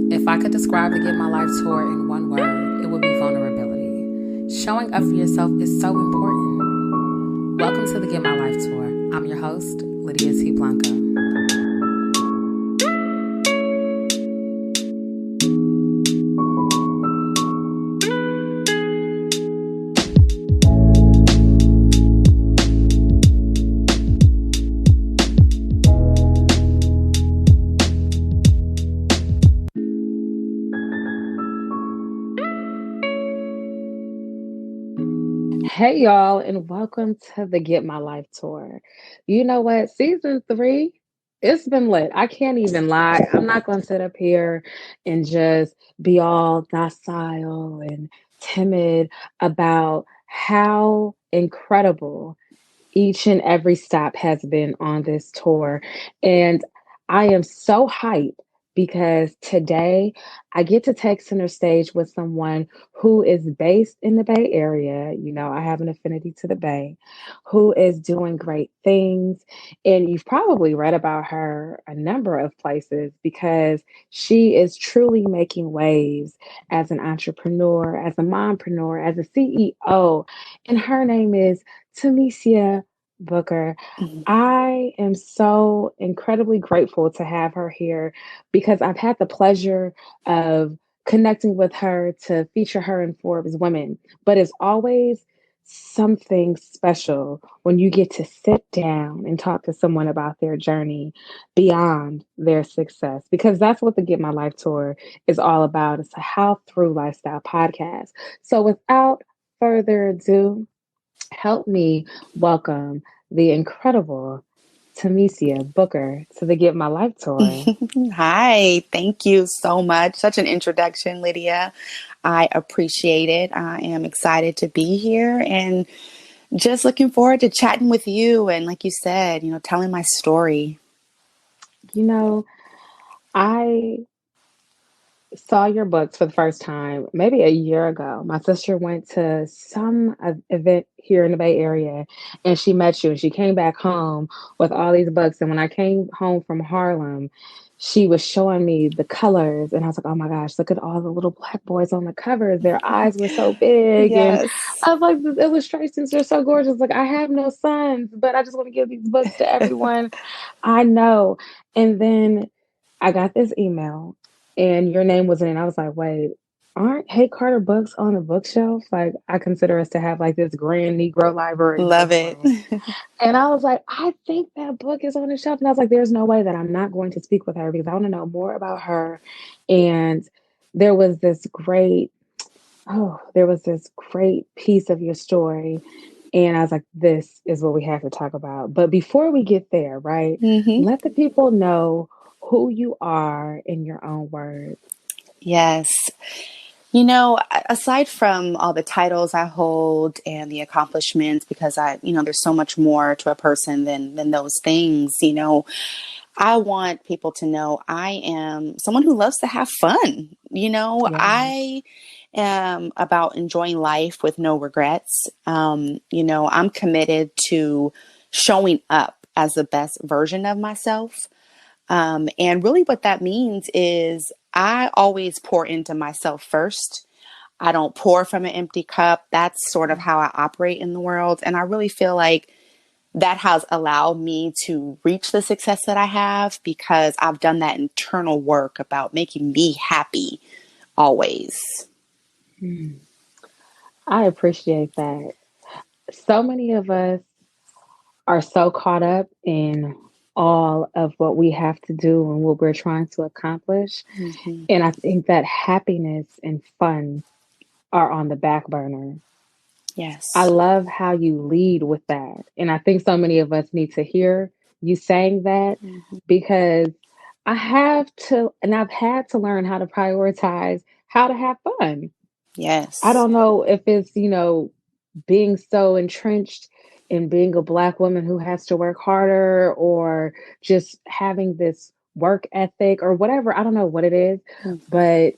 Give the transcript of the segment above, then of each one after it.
If I could describe the Get My Life tour in one word, it would be vulnerability. Showing up for yourself is so important. Welcome to the Get My Life tour. I'm your host, Lydia T. Blanco. Hey y'all, and welcome to the Get My Life tour. You know what? Season three, it's been lit. I can't even lie. I'm not going to sit up here and just be all docile and timid about how incredible each and every stop has been on this tour. And I am so hyped because today I get to take center stage with someone who is based in the Bay Area. You know, I have an affinity to the Bay, who is doing great things. And you've probably read about her a number of places because she is truly making waves as an entrepreneur, as a mompreneur, as a CEO. And her name is Thomishia Booker. Mhm. I am so incredibly grateful to have her here because I've had the pleasure of connecting with her to feature her in Forbes Women. But it's always something special when you get to sit down and talk to someone about their journey beyond their success, because that's what the Get My Life tour is all about. It's a how through lifestyle podcast. So without further ado, help me welcome the incredible Thomishia Booker to the Get My Life tour. Hi, thank you so much. Such an introduction, Lydia. I appreciate it. I am excited to be here and just looking forward to chatting with you and, like you said, telling my story. You know, I saw your books for the first time maybe a year ago. My sister went to some event here in the Bay Area and she met you and she came back home with all these books. And when I came home from Harlem, she was showing me the colors and I was like, oh my gosh, look at all the little black boys on the covers. Their eyes were so big. And Yes. I was like, the illustrations are so gorgeous. Like, I have no sons, but I just want to give these books to everyone I know. And then I got this email and your name was in it. I was like, wait, aren't Hey Carter books on the bookshelf? Like, I consider us to have like this grand Negro library in Love this it. room. And I was like, I think that book is on the shelf. And I was like, there's no way that I'm not going to speak with her because I want to know more about her. And there was this great, there was this great piece of your story. And I was like, this is what we have to talk about. But before we get there, right, hmm let the people know who you are in your own words. Yes. Aside from all the titles I hold and the accomplishments, because there's so much more to a person than those things, I want people to know I am someone who loves to have fun. Yeah. I am about enjoying life with no regrets. I'm committed to showing up as the best version of myself. And really what that means is I always pour into myself first. I don't pour from an empty cup. That's sort of how I operate in the world. And I really feel like that has allowed me to reach the success that I have because I've done that internal work about making me happy always. Hmm. I appreciate that. So many of us are so caught up in all of what we have to do and what we're trying to accomplish. hmm And I think that happiness and fun are on the back burner. I Yes. love how you lead with that. And I think so many of us need to hear you saying that hmm because I've had to learn how to prioritize how to have fun. I Yes. don't know if it's, being so entrenched in being a Black woman who has to work harder or just having this work ethic or whatever. I don't know what it is, but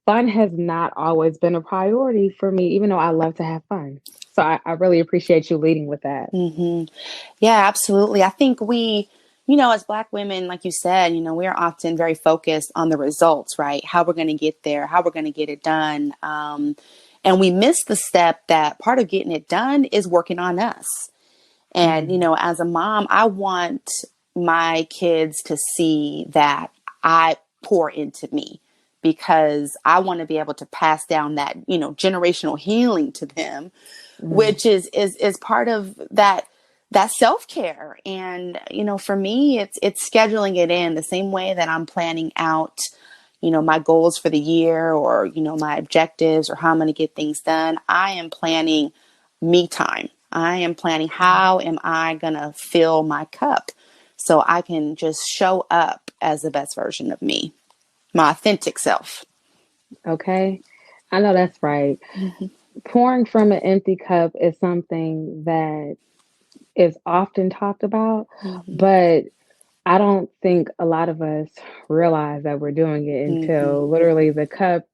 fun has not always been a priority for me, even though I love to have fun. So I really appreciate you leading with that. hmm Yeah, absolutely. I think we as Black women, like you said, we are often very focused on the results, right? How we're going to get there, how we're going to get it done. And we miss the step that part of getting it done is working on us. And, as a mom, I want my kids to see that I pour into me, because I want to be able to pass down that, generational healing to them, Mm. which is part of that self-care. And, for me, it's scheduling it in the same way that I'm planning out, my goals for the year, or, my objectives, or how I'm going to get things done. I am planning me time. I am planning, how am I going to fill my cup so I can just show up as the best version of me, my authentic self. Okay. I know that's right. Mm-hmm. Pouring from an empty cup is something that is often talked about, Mm-hmm. but I don't think a lot of us realize that we're doing it Mm-hmm. until literally the cup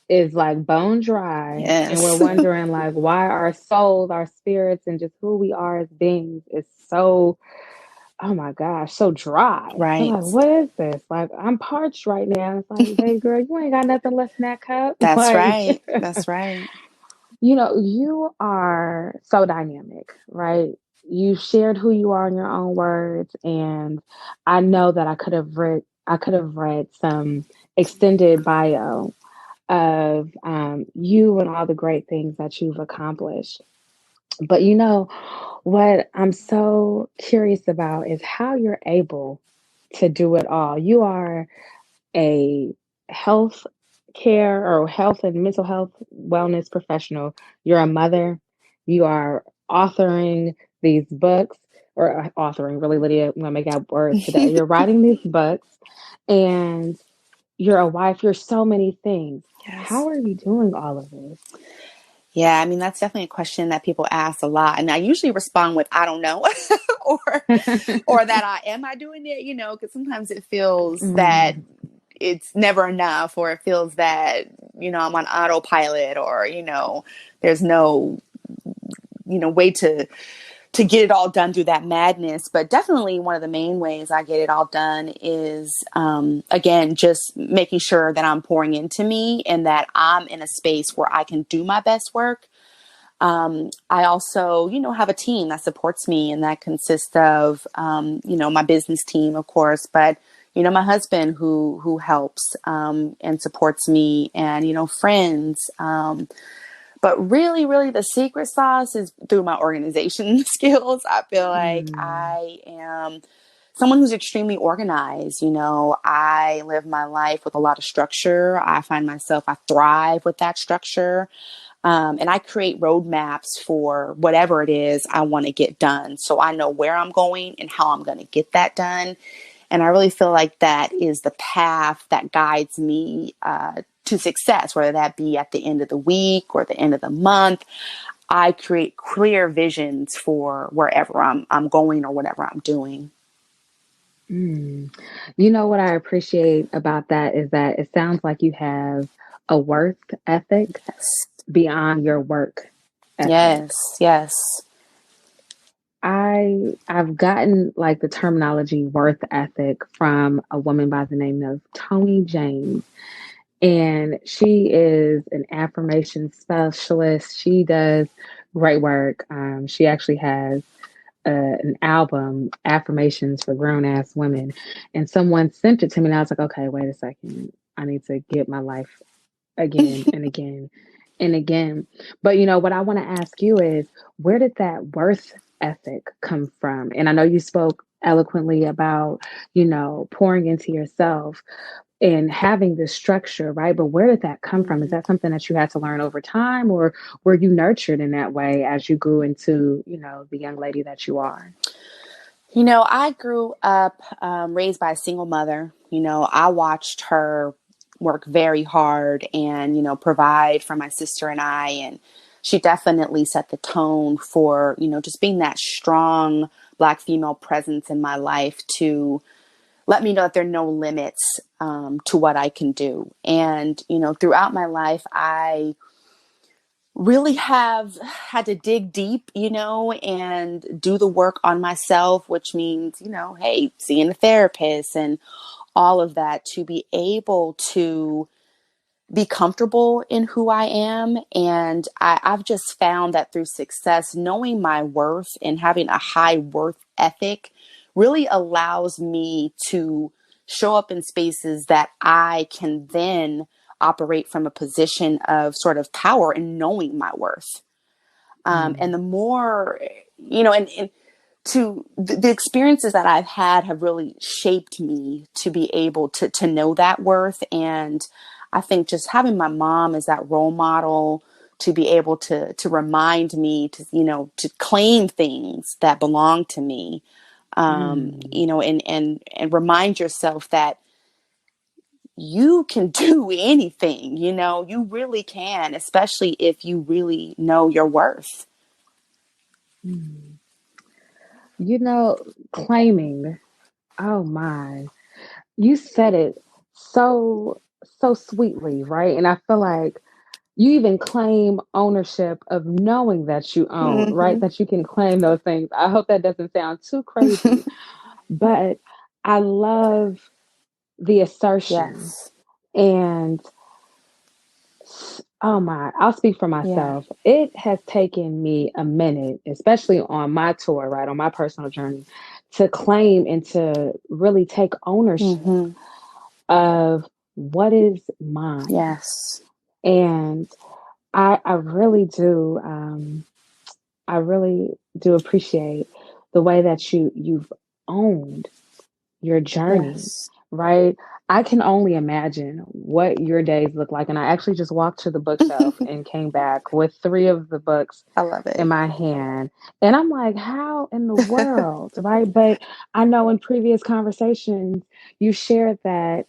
is like bone dry and we're Yes. wondering like why our souls, our spirits, and just who we are as beings is so, oh my gosh, so dry. We're Right. like, what is this? Like, I'm parched right now. It's like, baby girl, you ain't got nothing left in that cup. That's Like, right. That's right. you are so dynamic, right? You shared who you are in your own words, and I know that I could have read some extended bio of you and all the great things that you've accomplished. But what I'm so curious about is how you're able to do it all. You are a health care or health and mental health wellness professional. You're a mother. You are authoring these books, or authoring, really, Lydia. I'm going to make out words today. You're writing these books, and you're a wife. You're so many things. Yes. How are you doing all of this? Yeah, I mean, that's definitely a question that people ask a lot. And I usually respond with, I don't know, or that am I doing it? Because sometimes it feels that Mm, it's never enough, or it feels that, I'm on autopilot, or, there's no, way to get it all done through that madness. But definitely one of the main ways I get it all done is, again, just making sure that I'm pouring into me and that I'm in a space where I can do my best work. I also, have a team that supports me, and that consists of, my business team, of course, but, my husband who helps, and supports me, and, friends. But really, really the secret sauce is through my organization skills. I feel like mm, I am someone who's extremely organized. I live my life with a lot of structure. I find myself, I thrive with that structure. And I create roadmaps for whatever it is I want to get done. So I know where I'm going and how I'm going to get that done. And I really feel like that is the path that guides me to success, whether that be at the end of the week or the end of the month. I create clear visions for wherever I'm going or whatever I'm doing. mm. What I appreciate about that is that it sounds like you have a worth ethic Yes. beyond your work ethic. Yes. Yes. I've gotten like the terminology worth ethic from a woman by the name of Tony James, and she is an affirmation specialist. She does great work. She actually has an album, Affirmations for Grown Ass Women, and someone sent it to me, and I was like, okay, wait a second, I need to get my life again and again and again. But what I want to ask you is, where did that worth ethic come from? And I know you spoke eloquently about, pouring into yourself and having this structure, right? But where did that come from? Is Mhm. that something that you had to learn over time, or were you nurtured in that way as you grew into, the young lady that you are? I grew up raised by a single mother. I watched her work very hard and, provide for my sister and I. And she definitely set the tone for, just being that strong Black female presence in my life to let me know that there are no limits to what I can do. And, throughout my life, I really have had to dig deep, and do the work on myself, which means, hey, seeing a therapist and all of that to be able to be comfortable in who I am. And I've just found that through success, knowing my worth and having a high worth ethic really allows me to show up in spaces that I can then operate from a position of sort of power and knowing my worth. And the more, and to the experiences that I've had have really shaped me to be able to know that worth. And I think just having my mom as that role model to be able to remind me to claim things that belong to me, and remind yourself that you can do anything, you really can, especially if you really know your worth. Mm. You know, claiming, oh my, you said it so sweetly, right? And I feel like you even claim ownership of knowing that you own, right? Mm-hmm. That you can claim those things. I hope that doesn't sound too crazy, but I love the assertion. Yes. And oh my, I'll speak for Yeah. myself. It has taken me a minute, especially on my tour, right, on my personal journey, to claim and to really take ownership Mm-hmm. of what is mine. Yes. And I really do. I really do appreciate the way that you've owned your journey, Yes. right? I can only imagine what your days look like. And I actually just walked to the bookshelf and came back with three of the books I love in it. my hand. And I'm like, how in the world, right? But I know in previous conversations, you shared that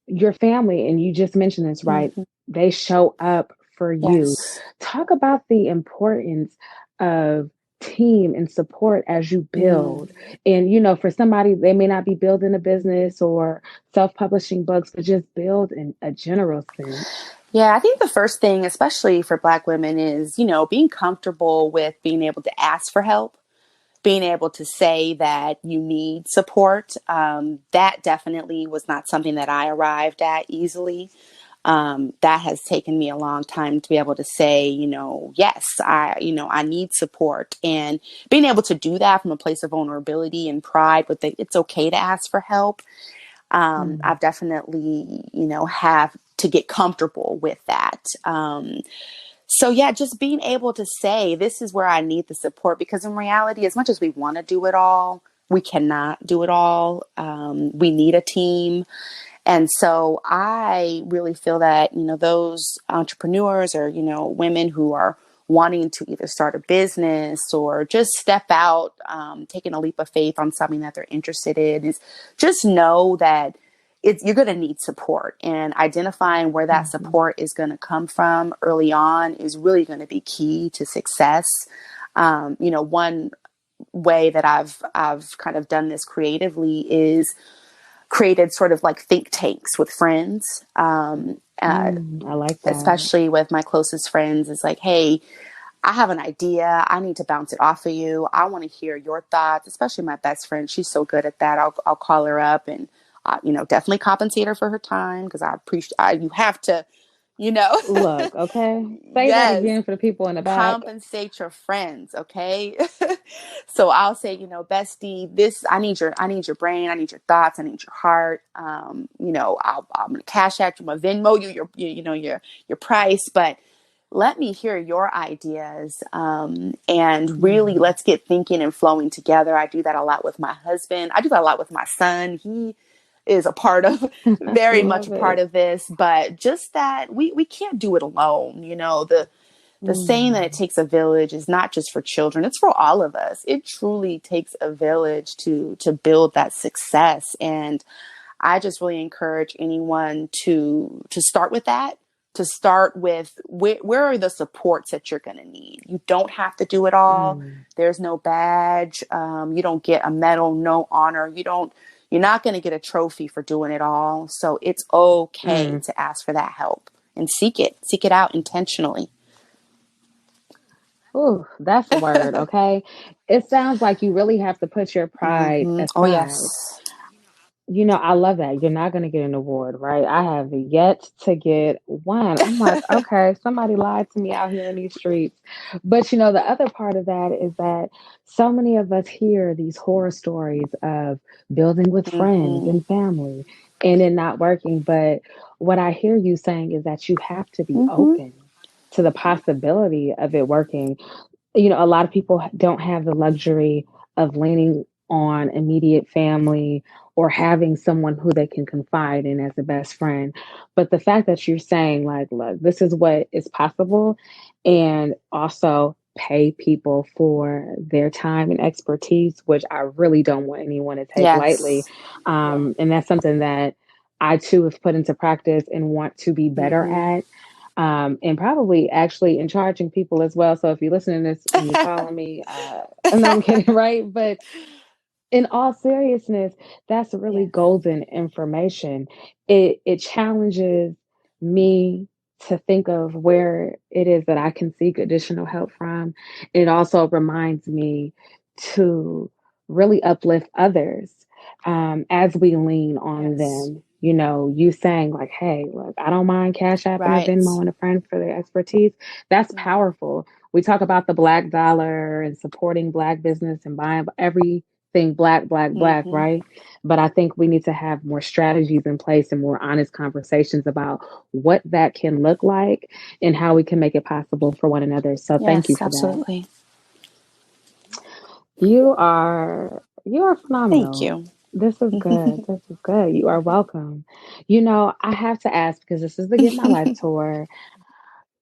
your family, and you just mentioned this, right? Mm-hmm. They show up for you. Yes. Talk about the importance of team and support as you Mm. build. And, for somebody, they may not be building a business or self publishing books, but just build in a general sense. Yeah, I think the first thing, especially for Black women, is, being comfortable with being able to ask for help, being able to say that you need support. That definitely was not something that I arrived at easily. That has taken me a long time to be able to say, yes, I need support, and being able to do that from a place of vulnerability and pride with it's okay to ask for help. Mm, I've definitely, have to get comfortable with that. So yeah, just being able to say, this is where I need the support, because in reality, as much as we want to do it all, we cannot do it all. We need a team. And so I really feel that, those entrepreneurs or, women who are wanting to either start a business or just step out, taking a leap of faith on something that they're interested in, is just know that you're going to need support, and identifying where that mhm, support is going to come from early on is really going to be key to success. One way that I've kind of done this creatively is created sort of like think tanks with friends, I like that. especially with my closest friends. It's like, hey, I have an idea. I need to bounce it off of you. I want to hear your thoughts, especially my best friend. She's so good at that. I'll call her up and, definitely compensate her for her time, because I appreciate, you have to, you know, Look, okay. Say that yes, again for the people in the back. compensate your friends. Okay. So I'll say, bestie, this, I need your brain. I need your thoughts. I need your heart. I'm going to cash out you, my Venmo you, your price, but let me hear your ideas. And really Mm, let's get thinking and flowing together. I do that a lot with my husband. I do that a lot with my son. He is a part of, very much a love part it. of this, but just that we can't do it alone. The saying that it Mm, takes a village is not just for children, it's for all of us. It truly takes a village to build that success. And I just really encourage anyone to start with that, to start with where are the supports that you're going to need. You don't have to do it all. mm, There's no badge. You don't get a medal, no honor. You're not going to get a trophy for doing it all. So it's okay mm. to ask for that help and seek it out intentionally. Ooh, that's a word, okay? It sounds like you really have to put your pride Oh, yes. aside. I love that. You're not going to get an award, right? I have yet to get one. I'm like, okay, somebody lied to me out here in these streets. But the other part of that is that so many of us hear these horror stories of building with friends Mm-hmm. and family and it not working. But what I hear you saying is that you have to be Mm-hmm. open to the possibility of it working. A lot of people don't have the luxury of leaning on immediate family or having someone who they can confide in as a best friend. But the fact that you're saying, like, look, this is what is possible, and also pay people for their time and expertise, which I really don't want anyone to take lightly. Yes. And that's something that I too have put into practice and want to be better Mm-hmm. at, and probably actually in charging people as well. So if you're listening to this and you're calling me, no, I'm kidding, right? But in all seriousness, that's really Yes. golden information. It challenges me to think of where it is that I can seek additional help from. It also reminds me to really uplift others, as we lean on Yes. them. You saying like, "Hey, look, I don't mind Cash App and a Right. Venmo and a friend for their expertise." That's Mm-hmm. powerful. We talk about the Black dollar and supporting Black business and buying everything Black, Black, Black, Mm-hmm. right? But I think we need to have more strategies in place and more honest conversations about what that can look like and how we can make it possible for one another. So thank you Yes, for that. absolutely. You are Thank phenomenal. you. This is good. This is good. You are welcome. I have to ask because this is the Get My Life tour.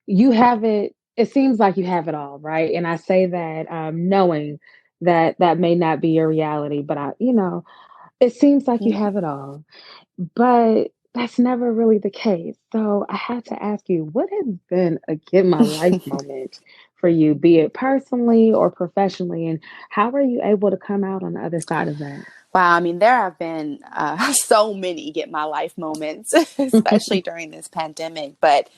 You have it. It seems like you have it all, right? And I say that knowing that that may not be your reality, but it seems like you Mhm. have it all. But that's never really the case. So I had to ask you, what has been a Get My Life moment for you, be it personally or professionally, and how are you able to come out on the other side of that? Wow, I mean, there have been so many Get My Life moments, especially during this pandemic. But,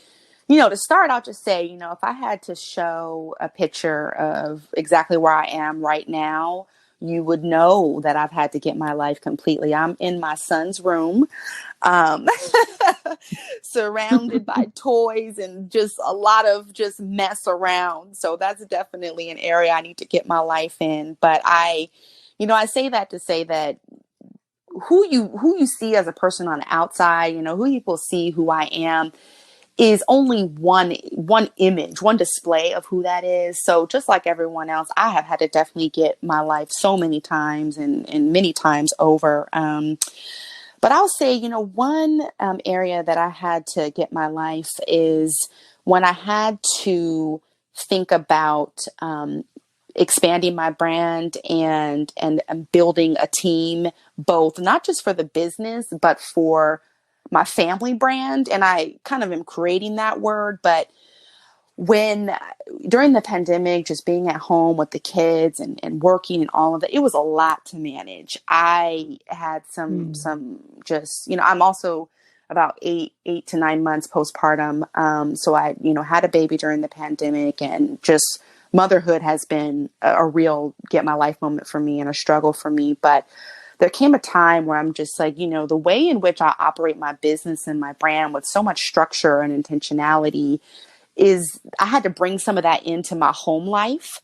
to start, I'll just say, if I had to show a picture of exactly where I am right now, you would know that I've had to get my life completely. I'm in my son's room, um, surrounded by toys and just a lot of just mess around. So that's definitely an area I need to get my life in. But I say that to say that who you see as a person on the outside, who people see who I am is only one image, one display of who that is. So just like everyone else, I have had to definitely get my life so many times and many times over. But I'll say, one area that I had to get my life is when I had to think about expanding my brand and building a team, both not just for the business, but for my family brand. And I kind of am creating that word, but when during the pandemic, just being at home with the kids and working and all of that, it was a lot to manage. I had Mm, some just, I'm also about 8 to 9 months postpartum. So I, had a baby during the pandemic, and just motherhood has been a real get my life moment for me and a struggle for me. But there came a time where I'm just like, the way in which I operate my business and my brand with so much structure and intentionality is I had to bring some of that into my home life,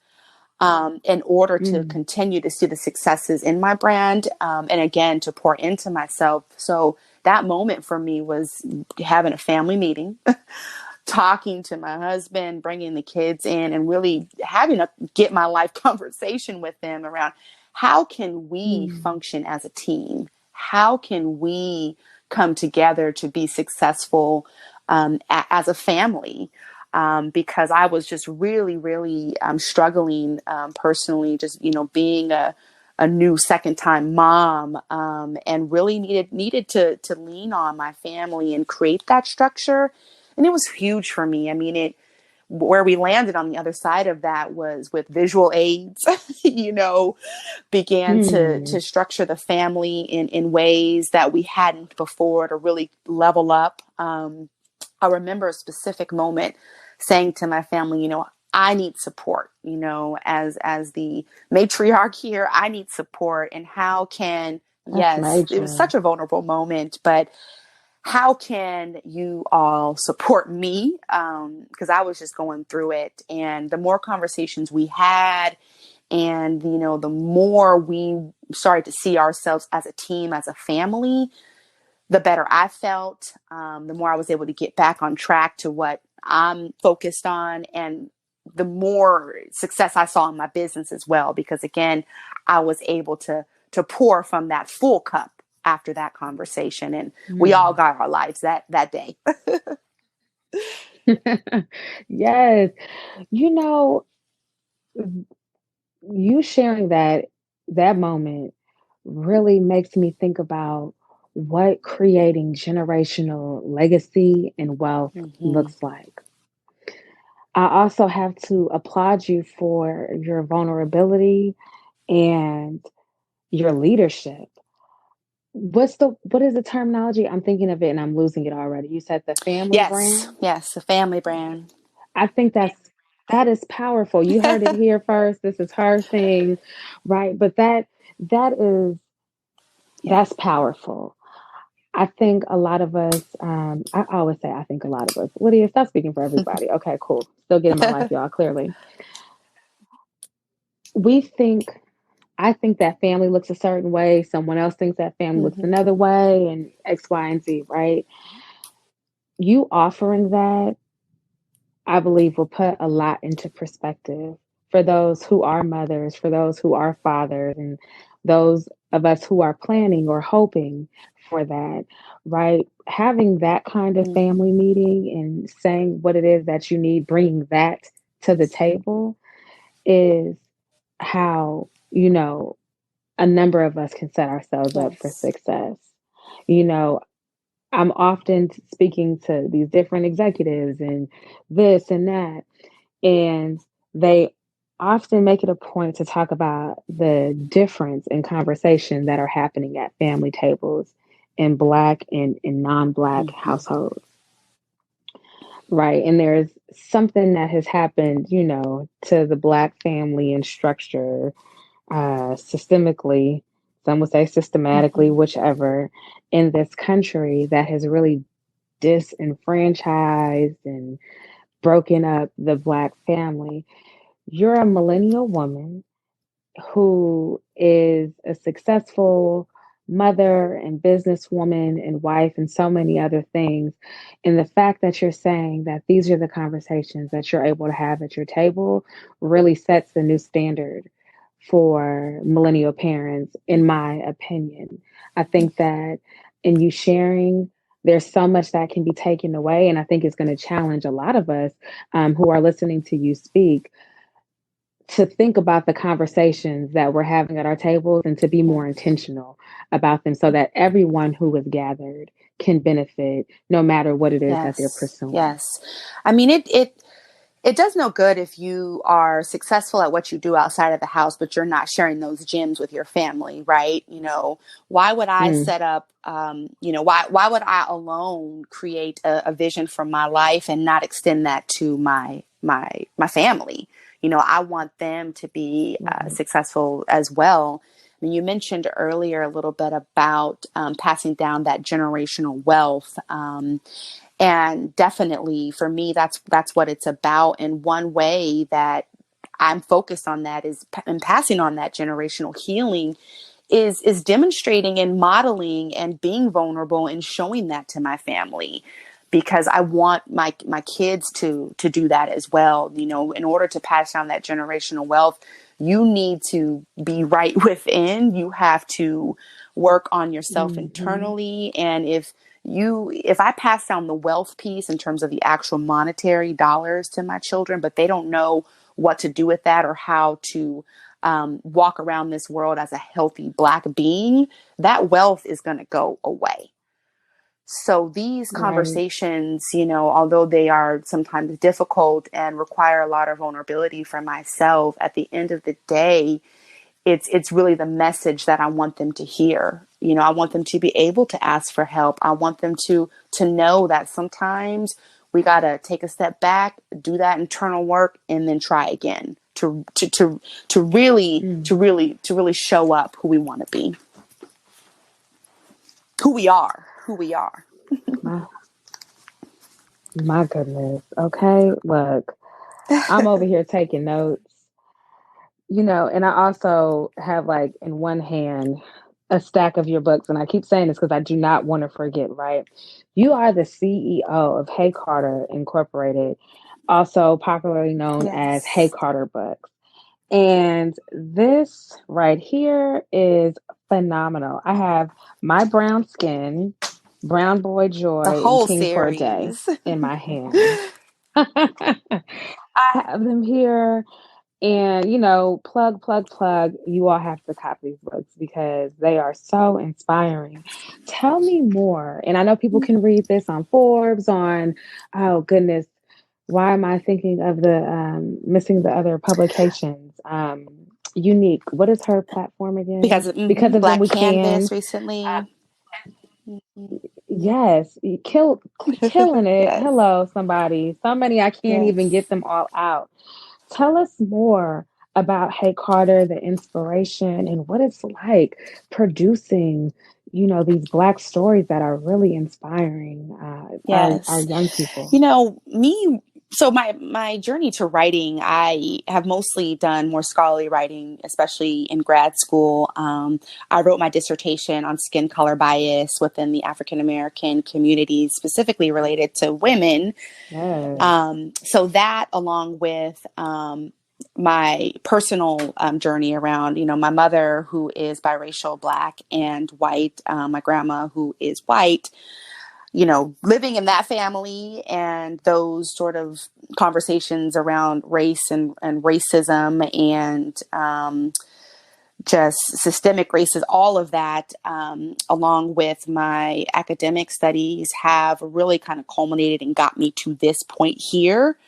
in order to mm, continue to see the successes in my brand, and again, to pour into myself. So that moment for me was having a family meeting, talking to my husband, bringing the kids in, and really having a get my life conversation with them around how can we mm, function as a team? How can we come together to be successful as a family? Because I was just really, really struggling personally, just being a new second time mom, and really needed to lean on my family and create that structure, and it was huge for me. I mean, it where we landed on the other side of that was with visual aids, began to mm, structure the family in ways that we hadn't before to really level up. I remember a specific moment saying to my family, I need support, as the matriarch here, I need support. And how can, That's yes, it was major. such a vulnerable moment, but how can you all support me? Because I was just going through it. And the more conversations we had, and, the more we started to see ourselves as a team, as a family, the better I felt, the more I was able to get back on track to what I'm focused on, and the more success I saw in my business as well. Because again, I was able to pour from that full cup after that conversation, and we all Mm. got our lives that day. Yes. You know, you sharing that moment really makes me think about what creating generational legacy and wealth Mm-hmm. looks like. I also have to applaud you for your vulnerability and your leadership. What is the terminology? I'm thinking of it and I'm losing it already. You said the family Yes, brand. yes, the family brand. I think that is powerful. You heard it here first. This is her thing, right? But that is Yeah. that's powerful. I think a lot of us, I always say I think a lot of us. Lydia, stop speaking for everybody. Okay, cool. Still getting my life, y'all, clearly. We think I think that family looks a certain way, someone else thinks that family looks Mm-hmm. another way, and X, Y, and Z, right? You offering that, I believe, will put a lot into perspective for those who are mothers, for those who are fathers, and those of us who are planning or hoping for that, right? Having that kind of Mm-hmm. family meeting and saying what it is that you need, bringing that to the table is how, a number of us can set ourselves up for Yes. success. You know, I'm often speaking to these different executives and this and that, and they often make it a point to talk about the difference in conversation that are happening at family tables in Black and in non Black Mm-hmm. households. Right. And there's something that has happened, to the Black family and structure systemically, some would say systematically, Mm-hmm. whichever, in this country that has really disenfranchised and broken up the Black family. You're a millennial woman who is a successful mother and businesswoman and wife and so many other things. And the fact that you're saying that these are the conversations that you're able to have at your table really sets the new standard for millennial parents, in my opinion. I think that in you sharing, there's so much that can be taken away. And I think it's going to challenge a lot of us who are listening to you speak to think about the conversations that we're having at our tables and to be more Yes. intentional about them so that everyone who is gathered can benefit no matter what it is that they're Yes. pursuing. Yes. I mean, it does no good if you are successful at what you do outside of the house, but you're not sharing those gems with your family, right? Why would I Mm, set up, why would I alone create a vision for my life and not extend that to my family? I want them to be right. successful as well. I mean, you mentioned earlier a little bit about passing down that generational wealth. And definitely for me, that's what it's about. And one way that I'm focused on that is in passing on that generational healing is demonstrating and modeling and being vulnerable and showing that to my family, because I want my kids to do that as well. In order to pass down that generational wealth, you need to be right within. You have to work on yourself Hmm. internally. And if I pass down the wealth piece in terms of the actual monetary dollars to my children, but they don't know what to do with that or how to walk around this world as a healthy Black being, that wealth is going to go away. So these Right. conversations, although they are sometimes difficult and require a lot of vulnerability for myself, at the end of the day, it's really the message that I want them to hear. I want them to be able to ask for help. I want them to know that sometimes We got to take a step back, do that internal work, and then try again to really show up who we want to be, who we are. My, my goodness. Okay. Look, I'm over here taking notes, and I also have like in one hand a stack of your books. And I keep saying this because I do not want to forget, right? You are the CEO of Hey Carter Incorporated, also popularly known as Hey Yes. Carter Books. And this right here is phenomenal. I have My Brown Skin, Brown Boy The Joy, and whole King for a Day series. in my hands. I have them here. And, plug. You all have to copy these books because they are so inspiring. Tell me more. And I know people can read this on Forbes, oh goodness, why am I thinking of missing the other publications? Unique. What is her platform again? Because Because of them, Black we can. Canvas recently. Mhm. Yes, killing it. Yes. Hello, somebody. So many I can't even Yes. get them all out. Tell us more about Hey Carter, the inspiration, and what it's like producing, these Black stories that are really inspiring our Yes. young people. Me, so my journey to writing, I have mostly done more scholarly writing, especially in grad school. I wrote my dissertation on skin color bias within the African American community, specifically related to women. Yes. So that, along with my personal journey around, my mother, who is biracial, Black and white, my grandma, who is white, living in that family and those sort of conversations around race and racism and just systemic racism, all of that, along with my academic studies, have really kind of culminated and got me to this point here.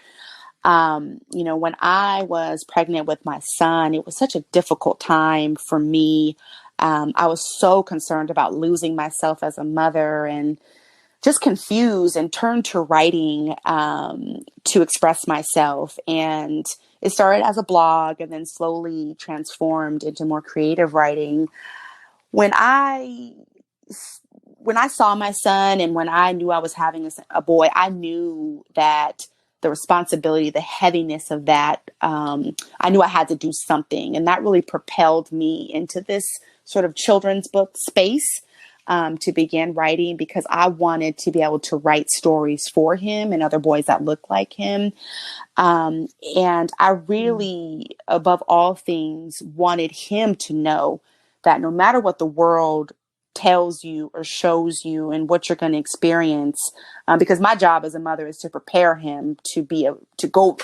When I was pregnant with my son, it was such a difficult time for me. I was so concerned about losing myself as a mother and just confused, and turned to writing to express myself. And it started as a blog and then slowly transformed into more creative writing. When I saw my son and when I knew I was having a boy, I knew that the responsibility, the heaviness of that, I knew I had to do something. And that really propelled me into this sort of children's book space, to begin writing, because I wanted to be able to write stories for him and other boys that look like him. And I really, above all things, wanted him to know that no matter what the world tells you or shows you and what you're going to experience, because my job as a mother is to prepare him to go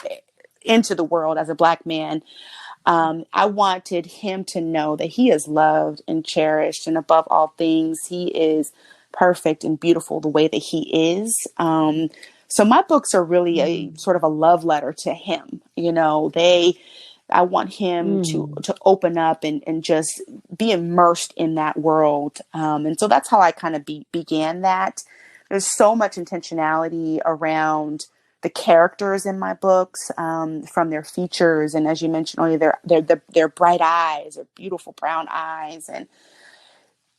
into the world as a Black man. I wanted him to know that he is loved and cherished, and above all things, he is perfect and beautiful the way that he is. So my books are really a sort of a love letter to him. I want him to open up and just be immersed in that world. And so that's how I kind of began that. There's so much intentionality around the characters in my books, from their features, and as you mentioned earlier, their bright eyes, their beautiful brown eyes, and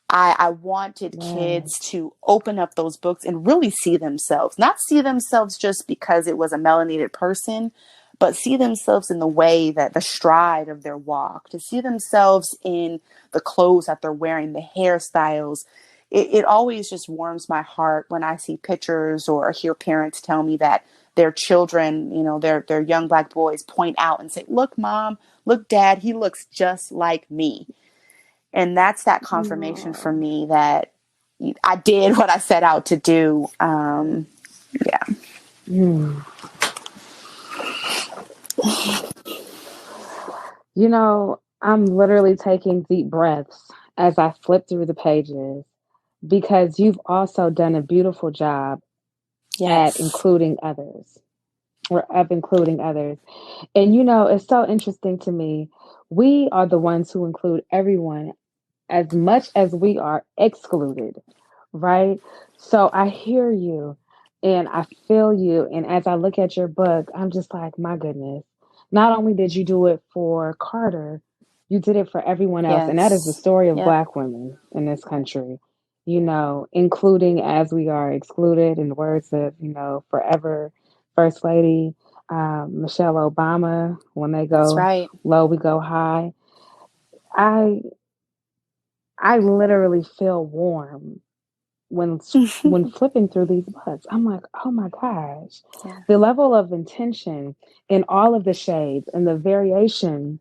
I wanted Yes. kids to open up those books and really see themselves, not see themselves just because it was a melanated person, but see themselves in the way that the stride of their walk, to see themselves in the clothes that they're wearing, the hairstyles. It always just warms my heart when I see pictures or hear parents tell me that their children, their young Black boys point out and say, "Look, mom, look, dad, he looks just like me." And that's that confirmation for Oh. me that I did what I set out to do. Yeah. Mm. I'm literally taking deep breaths as I flip through the pages because you've also done a beautiful job at Yes. including others or of including others. And it's so interesting to me. We are the ones who include everyone as much as we are excluded, right? So I hear you. And I feel you. And as I look at your book, I'm just like, my goodness. Not only did you do it for Carter, you did it for everyone else. And that is the Yes. story of Yep. Black women in this country, including as we are excluded, in the words of, forever First Lady Michelle Obama, when they That's go right. low, we go high. I I literally feel warm when flipping through these books. I'm like, oh my gosh, Yeah. the level of intention in all of the shades and the variation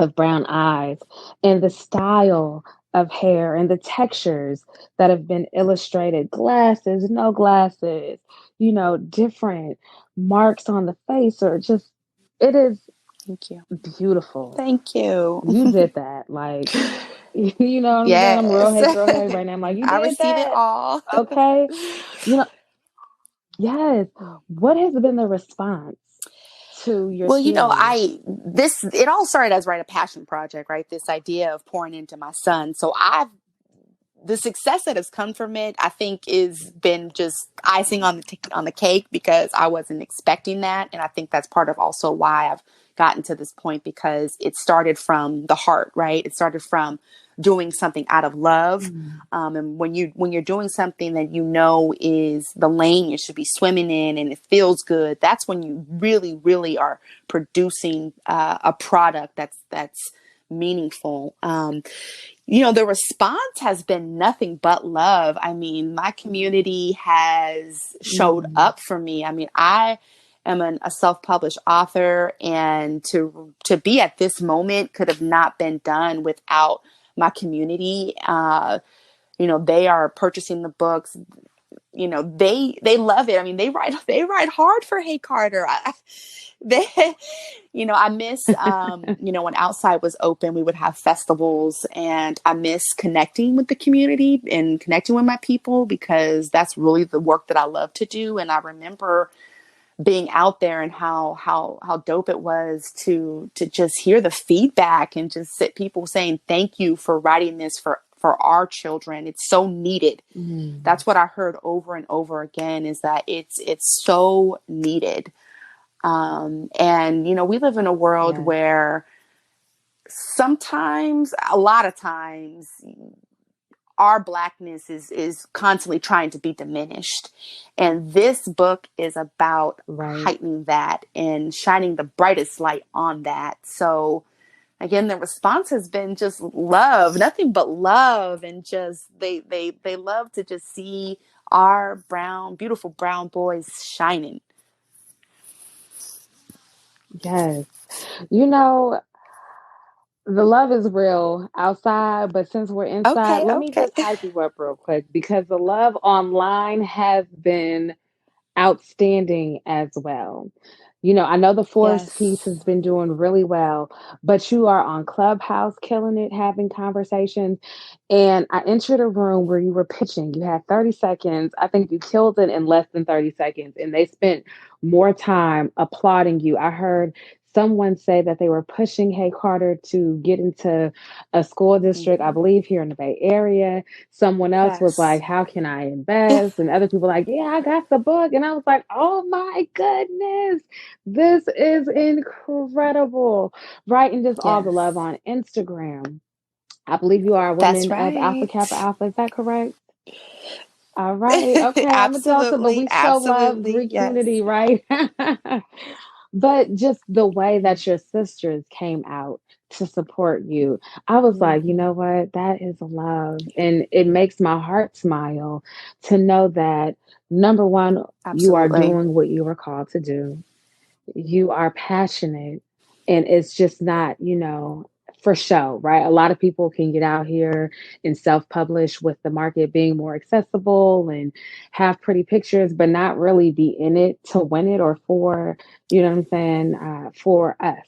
of brown eyes and the style of hair and the textures that have been illustrated, glasses, no glasses, different marks on the face, or just, it is Thank you. beautiful. Thank you. You did that. Like, you know what I'm saying? I'm real Yes. hey girl hey right now. I'm like, you I did receive it that. all. Okay. You know, yes. What has been the response to your Well, series? it all started as a passion project, right? This idea of pouring into my son. So the success that has come from it, I think, is been just icing on the cake, because I wasn't expecting that, and I think that's part of also why I've gotten to this point, because it started from the heart, right? It started from doing something out of love, Mm, and when you're doing something that is the lane you should be swimming in, and it feels good, that's when you really, really are producing a product that's meaningful. The response has been nothing but love. I mean, my community has showed mm, up for me. I mean, I am a self-published author, and to be at this moment could have not been done without my community. They are purchasing the books. They love it. I mean, they write hard for Hey Carter. They I miss when outside was open, we would have festivals, and I miss connecting with the community and connecting with my people, because that's really the work that I love to do. And I remember being out there, and how dope it was to just hear the feedback, and just sit people saying thank you for writing this for our children. It's so needed. mm. That's what I heard over and over again, is that it's so needed. And we live in a world Yes. where sometimes, a lot of times, our blackness is constantly trying to be diminished. And this book is about Right. heightening that and shining the brightest light on that. So again, the response has been just love, nothing but love. And just they love to just see our beautiful brown boys shining. Yes. You know, the love is real outside, but since we're inside, Okay, let me okay. just hype you up real quick, because the love online has been outstanding as well. I know the Forest piece Yes. has been doing really well, but you are on Clubhouse killing it, having conversations. And I entered a room where you were pitching. You had 30 seconds. I think you killed it in less than 30 seconds, and they spent more time applauding you. I heard someone say that they were pushing Hey Carter to get into a school district, I Mm-hmm. believe here in the Bay Area. Someone else was like, Yes. how can I invest? And other people like, yeah, I got the book. And I was like, oh my goodness, this is incredible. Right. And just all the love Yes. on Instagram. I believe you are a That's woman of Alpha right. Kappa Alpha. Is that correct? All right. Okay. I'm a Delta, but Absolutely. we show love, Absolutely. Greek Yes. unity, right? But just the way Mm-hmm. that your sisters came out to support you, I was like, you know what? That is love. And it makes my heart smile to know that, number one, you are Absolutely. doing what you were called to do. You are passionate, and it's just not, for show, right? A lot of people can get out here and self-publish with the market being more accessible and have pretty pictures, but not really be in it to win it, or for, you know what I'm saying, for us.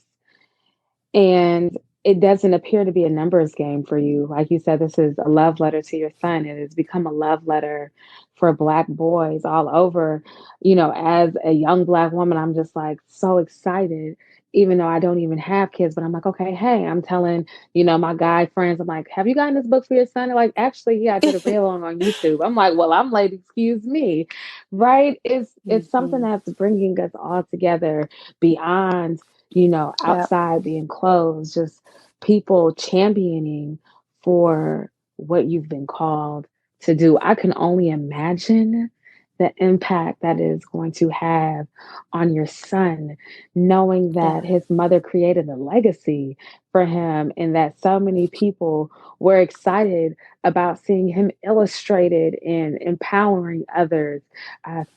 And it doesn't appear to be a numbers game for you. Like you said, this is a love letter to your son. It has become a love letter for Black boys all over. As a young Black woman, I'm just like so excited, even though I don't even have kids. But I'm like, okay, hey, I'm telling, my guy friends, I'm like, have you gotten this book for your son? They're like, actually, yeah, I did a read along on YouTube. I'm like, well, I'm late, excuse me. Right? It's something Hmm. that's bringing us all together beyond, Yeah. outside being closed, just people championing for what you've been called to do. I can only imagine the impact that is going to have on your son, knowing that Yeah. his mother created a legacy for him and that so many people were excited about seeing him illustrated and empowering others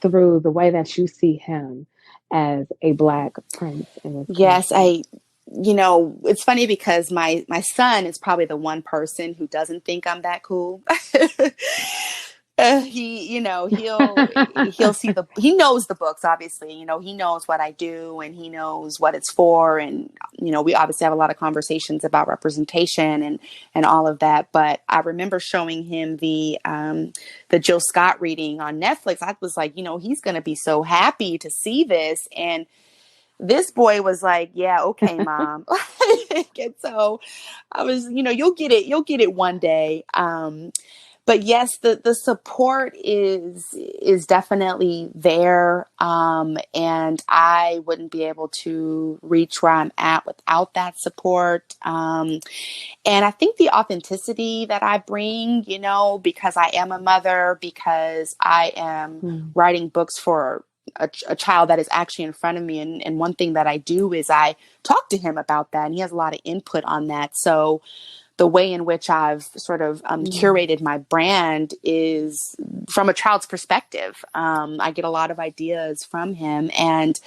through the way that you see him as a Black prince in this Yes, country. it's funny because my son is probably the one person who doesn't think I'm that cool. He, he'll see he knows the books, obviously, he knows what I do and he knows what it's for. And, we obviously have a lot of conversations about representation and all of that. But I remember showing him the Jill Scott reading on Netflix. I was like, he's going to be so happy to see this. And this boy was like, yeah, okay, mom. And so I was, you'll get it one day. But yes, the support is definitely there. And I wouldn't be able to reach where I'm at without that support. And I think the authenticity that I bring, because I am a mother, because I am Mm, writing books for a child that is actually in front of me. And one thing that I do is I talk to him about that, and he has a lot of input on that. So the way in which I've sort of mm, curated my brand is from a child's perspective. I get a lot of ideas from him. And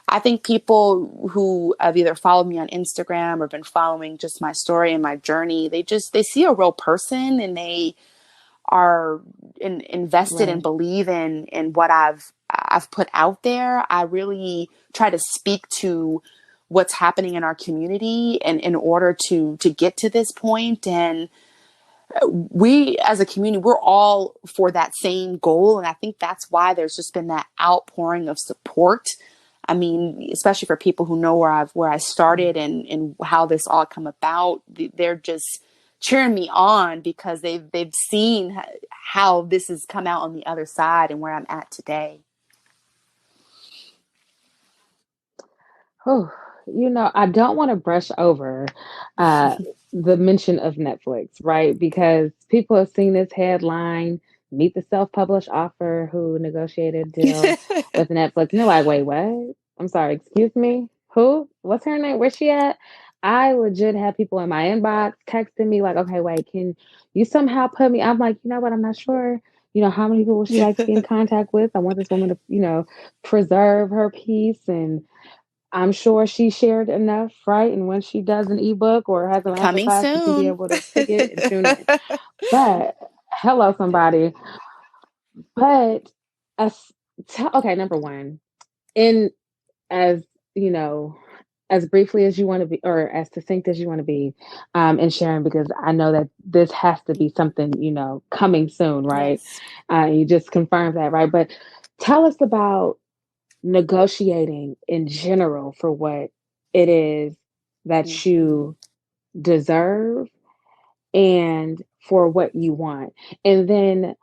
I think people who have either followed me on Instagram or been following just my story and my journey, they see a real person and they are invested and right. believe in what I've put out there. I really try to speak to what's happening in our community and in order to get to this point. And we as a community, we're all for that same goal. And I think that's why there's just been that outpouring of support. I mean, especially for people who know where I started and how this all come about, they're just cheering me on because they've seen how this has come out on the other side and where I'm at today. Oh, I don't want to brush over uh, the mention of Netflix, right? Because people have seen this headline, meet the self-published author who negotiated a deal with Netflix. And they're like, wait, what? I'm sorry, excuse me? Who? What's her name? Where's she at? I legit have people in my inbox texting me like, okay, wait, can you somehow put me? I'm like, you know what? I'm not sure. How many people would she like to get in contact with? I want this woman to, preserve her peace and I'm sure she shared enough, right? And when she does an ebook or has a Coming masterclass, you can be soon. able to pick it and tune in. But hello, somebody. But as okay, number one, in as you know, as briefly as you want to be, or as succinct as you want to be, in sharing, because I know that this has to be something coming soon, right? Yes. You just confirmed that, right? But tell us about negotiating in general for what it is that Mhm. you deserve and for what you want. And then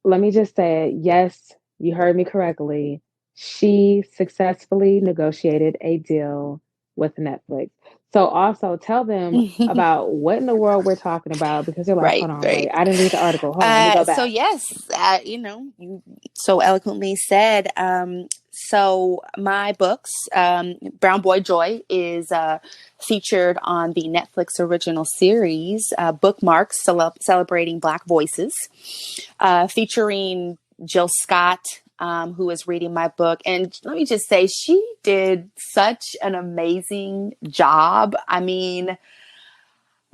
let me just say, yes, you heard me correctly. She successfully negotiated a deal with Netflix. So also tell them about what in the world we're talking about because you're like, Right, hold on, wait, right. I didn't read the article. Hold on, let me go So back. yes, you so eloquently said. So my books, Brown Boy Joy, is featured on the Netflix original series, Bookmarks, celebrating Black voices, featuring Jill Scott, who is reading my book. And let me just say, she did such an amazing job. I mean,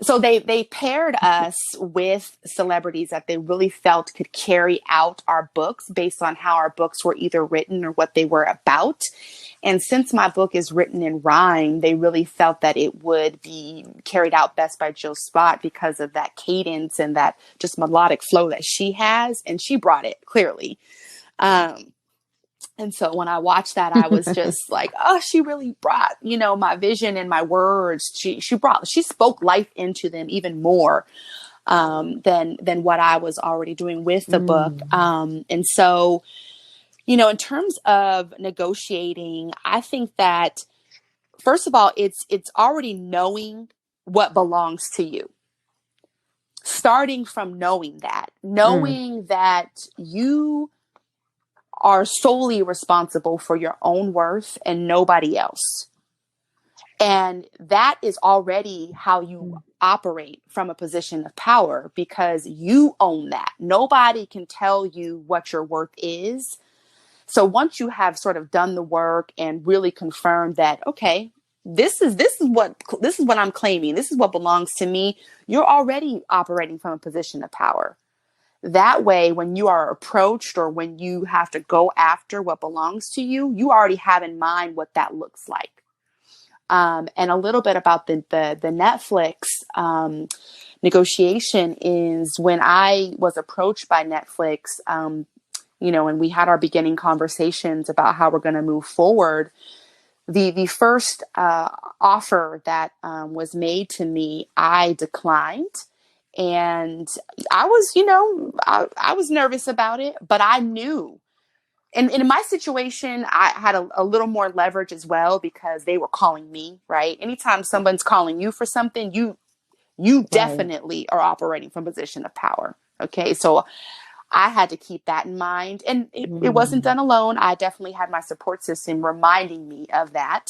So they paired us with celebrities that they really felt could carry out our books based on how our books were either written or what they were about. And since my book is written in rhyme, they really felt that it would be carried out best by Jill Spot because of that cadence and that just melodic flow that she has. And she brought it clearly. And so when I watched that, I was just like, oh, she really brought, my vision and my words. She spoke life into them even more than what I was already doing with the book. And so, in terms of negotiating, I think that first of all, it's already knowing what belongs to you. Starting from knowing that you are solely responsible for your own worth and nobody else. And that is already how you operate from a position of power, because you own that. Nobody can tell you what your worth is. So once you have sort of done the work and really confirmed that, okay, this is what I'm claiming, this is what belongs to me, you're already operating from a position of power. That way, when you are approached or when you have to go after what belongs to you, you already have in mind what that looks like. And a little bit about the Netflix negotiation is when I was approached by Netflix, and we had our beginning conversations about how we're going to move forward. The first offer that was made to me, I declined. And I was, I was nervous about it, but I knew. And in my situation, I had a little more leverage as well because they were calling me, right? Anytime someone's calling you for something, you definitely are operating from a position of power. Okay. So I had to keep that in mind. And it wasn't done alone. I definitely had my support system reminding me of that.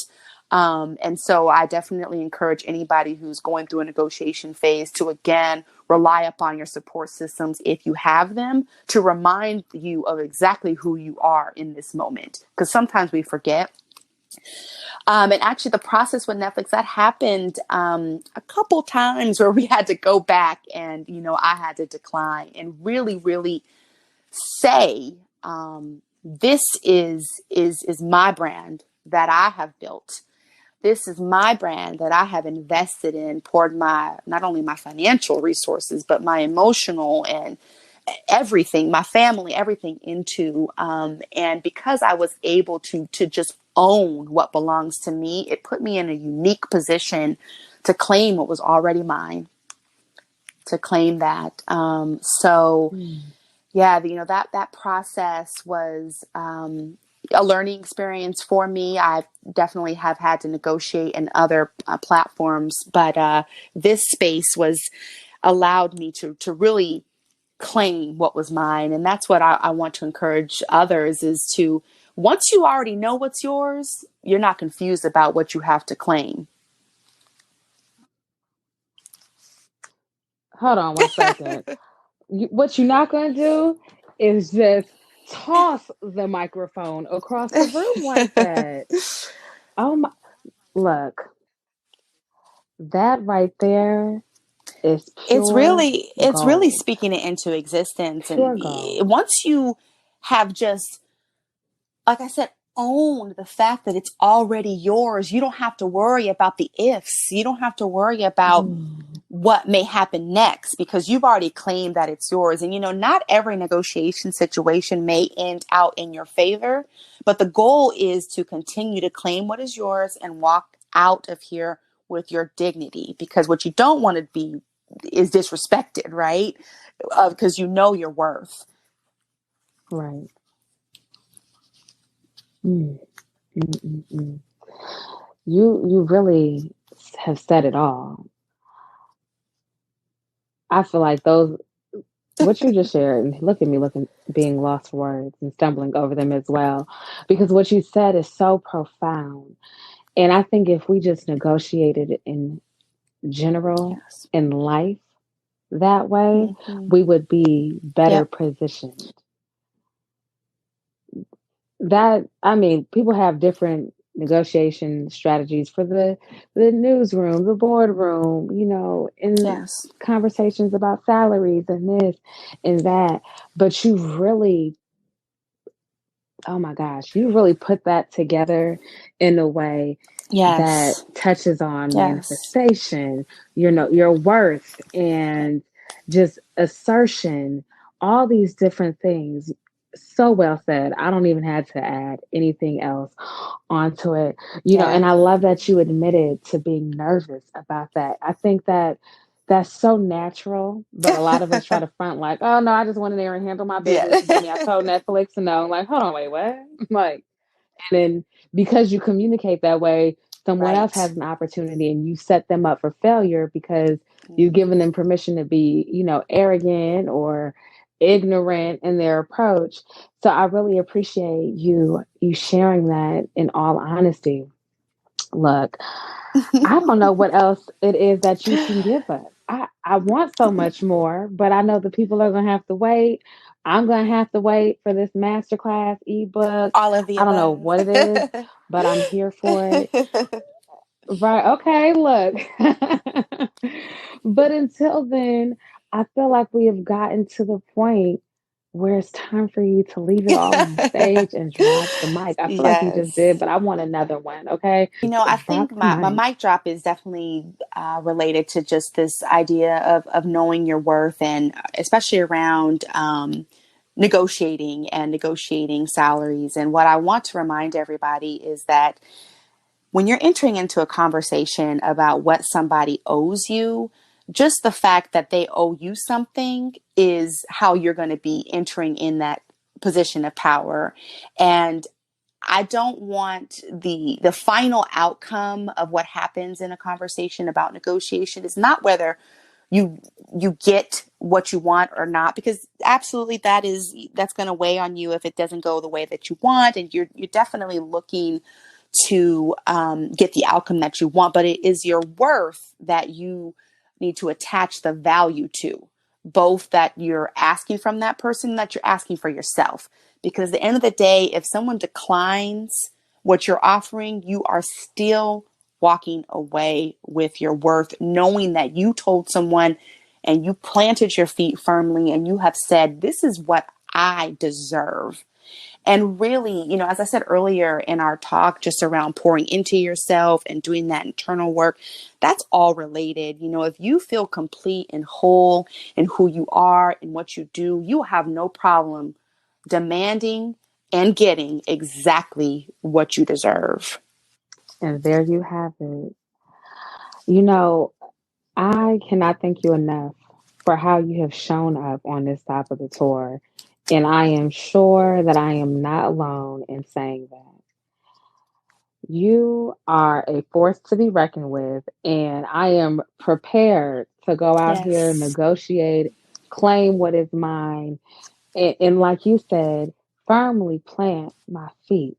And so I definitely encourage anybody who's going through a negotiation phase to, again, rely upon your support systems if you have them, to remind you of exactly who you are in this moment. Because sometimes we forget. And actually the process with Netflix, that happened a couple times where we had to go back and, I had to decline and really, really say, this is my brand that I have built. This is my brand that I have invested in, poured not only my financial resources, but my emotional and everything, my family, everything into. And because I was able to just own what belongs to me, it put me in a unique position to claim what was already mine, to claim that. Yeah, that process was a learning experience for me. I definitely have had to negotiate in other platforms, but this space allowed me to really claim what was mine. And that's what I want to encourage others is to, once you already know what's yours, you're not confused about what you have to claim. Hold on one second. What you're not going to do is just toss the microphone across the room like that. Oh my, look, that right there is pure It's really gold. speaking it into existence. And Pure gold. once you have just, like I said, own the fact that it's already yours, you don't have to worry about the ifs. You don't have to worry about what may happen next because you've already claimed that it's yours. And, not every negotiation situation may end out in your favor, but the goal is to continue to claim what is yours and walk out of here with your dignity, because what you don't want to be is disrespected, right? Because you know your worth. Right. Mm, mm, mm, mm. You really have said it all. I feel like what you just shared, and look at me being lost for words and stumbling over them as well, because what you said is so profound. And I think if we just negotiated in general Yes. in life that way, we would be better Yep. positioned. People have different negotiation strategies for the newsroom, the boardroom, in Yes. conversations about salaries and this and that. But you really, oh my gosh, you really put that together in a way that Yes. touches on Yes. manifestation, your worth and just assertion, all these different things. So well said. I don't even have to add anything else onto it. And Yeah. I love that you admitted to being nervous about that. I think that that's so natural, but a lot of us try to front like, oh no, I just went in there and handled my business. Yeah. And Jimmy, I told Netflix to no. I'm like, hold on, wait, what? Like, and then because you communicate that way, someone else Right. has an opportunity and you set them up for failure because you've Mhm. given them permission to be, arrogant or ignorant in their approach. So I really appreciate you sharing that in all honesty. Look, I don't know what else it is that you can give us. I want so much more, but I know the people are going to have to wait. I'm going to have to wait for this masterclass ebook. All of the I don't know above. what it is, but I'm here for it. Right. Okay. Look. But until then, I feel like we have gotten to the point where it's time for you to leave it all on stage and drop the mic. I feel like you just did, Yes. but I want another one. Okay. I Drop think the my mic. mic drop is definitely related to just this idea of knowing your worth, and especially around negotiating salaries. And what I want to remind everybody is that when you're entering into a conversation about what somebody owes you, just the fact that they owe you something is how you're going to be entering in that position of power. And I don't want the final outcome of what happens in a conversation about negotiation is not whether you you get what you want or not, because absolutely that's going to weigh on you if it doesn't go the way that you want, and you're definitely looking to get the outcome that you want, but it is your worth that you need to attach the value to, both that you're asking from that person, that you're asking for yourself. Because at the end of the day, if someone declines what you're offering, you are still walking away with your worth, knowing that you told someone and you planted your feet firmly and you have said, this is what I deserve. And really, as I said earlier in our talk, just around pouring into yourself and doing that internal work, that's all related. If you feel complete and whole in who you are and what you do, you will have no problem demanding and getting exactly what you deserve. And there you have it. You know, I cannot thank you enough for how you have shown up on this side of the tour. And I am sure that I am not alone in saying that. You are a force to be reckoned with, and I am prepared to go out here, Yes. negotiate, claim what is mine, and like you said, firmly plant my feet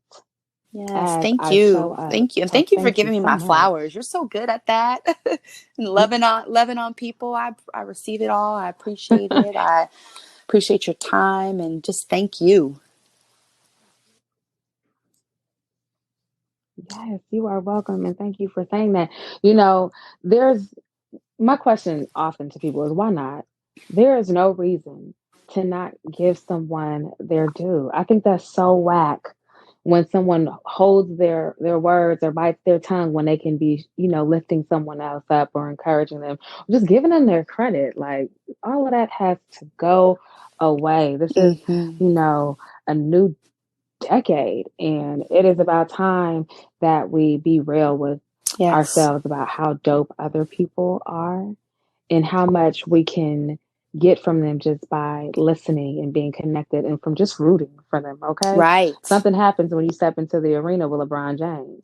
Yes. as Thank I show you. up. Thank you. And So thank you for thank you giving me so my much. flowers. You're so good at that. And loving on people. I receive it all. I appreciate it. I appreciate your time and just thank you. Yes, you are welcome, and thank you for saying that. You know, there's my question often to people is why not? There is no reason to not give someone their due. I think that's so whack when someone holds their words or bites their tongue when they can be, lifting someone else up or encouraging them, just giving them their credit. Like all of that has to go away. This is, Hmm. a new decade. And it is about time that we be real with Yes. ourselves about how dope other people are and how much we can get from them just by listening and being connected and from just rooting for them. Okay. Right. Something happens when you step into the arena with LeBron James.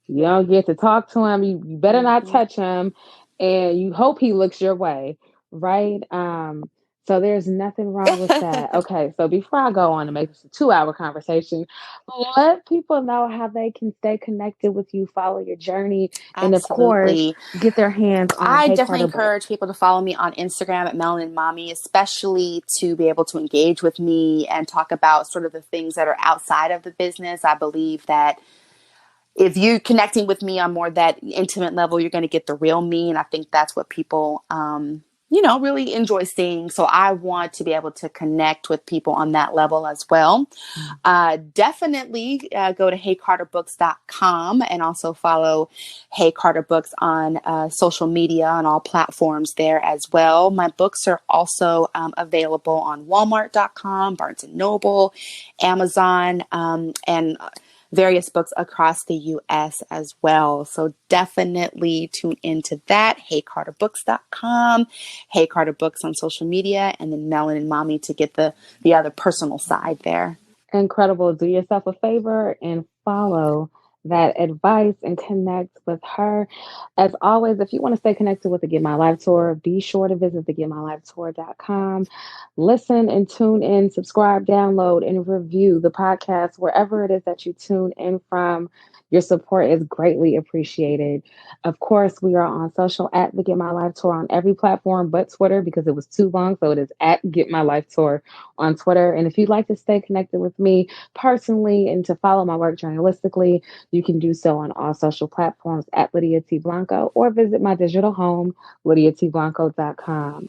You don't get to talk to him. You better not Hmm. touch him. And you hope he looks your way. Right. So there's nothing wrong with that. Okay, so before I go on and make this a 2-hour conversation, let people know how they can stay connected with you, follow your journey, and of course, Absolutely. get their hands on I Hey definitely Carter book. encourage people to follow me on Instagram at Melanin Mommy, especially to be able to engage with me and talk about sort of the things that are outside of the business. I believe that if you're connecting with me on more that intimate level, you're going to get the real me. And I think that's what people, really enjoy seeing. So I want to be able to connect with people on that level as well. Definitely go to heycarterbooks.com and also follow Hey Carter Books on social media on all platforms there as well. My books are also available on walmart.com, Barnes and Noble, Amazon, and various books across the U.S. as well. So definitely tune into that. HeyCarterBooks.com, Hey Carter Books on social media, and then Melanin Mommy to get the other personal side there. Incredible. Do yourself a favor and follow that advice and connect with her. As always, if you want to stay connected with the Get My Life Tour, be sure to visit thegetmylifetour.com. Listen and tune in, subscribe, download, and review the podcast wherever it is that you tune in from. Your support is greatly appreciated. Of course, we are on social at the Get My Life Tour on every platform but Twitter because it was too long. So it is at Get My Life Tour on Twitter. And if you'd like to stay connected with me personally and to follow my work journalistically, you can do so on all social platforms at Lydia T. Blanco or visit my digital home, lydiatblanco.com.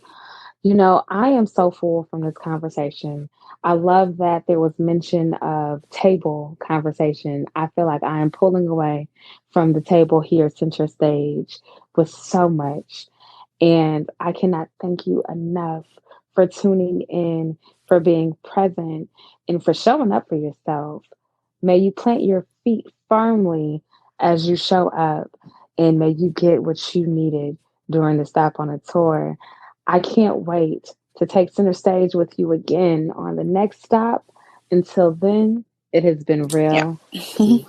I am so full from this conversation. I love that there was mention of table conversation. I feel like I am pulling away from the table here, center stage, with so much. And I cannot thank you enough for tuning in, for being present, and for showing up for yourself. May you plant your feet firmly as you show up, and may you get what you needed during the stop on a tour. I can't wait to take center stage with you again on the next stop. Until then, it has been Yeah. real. Peace.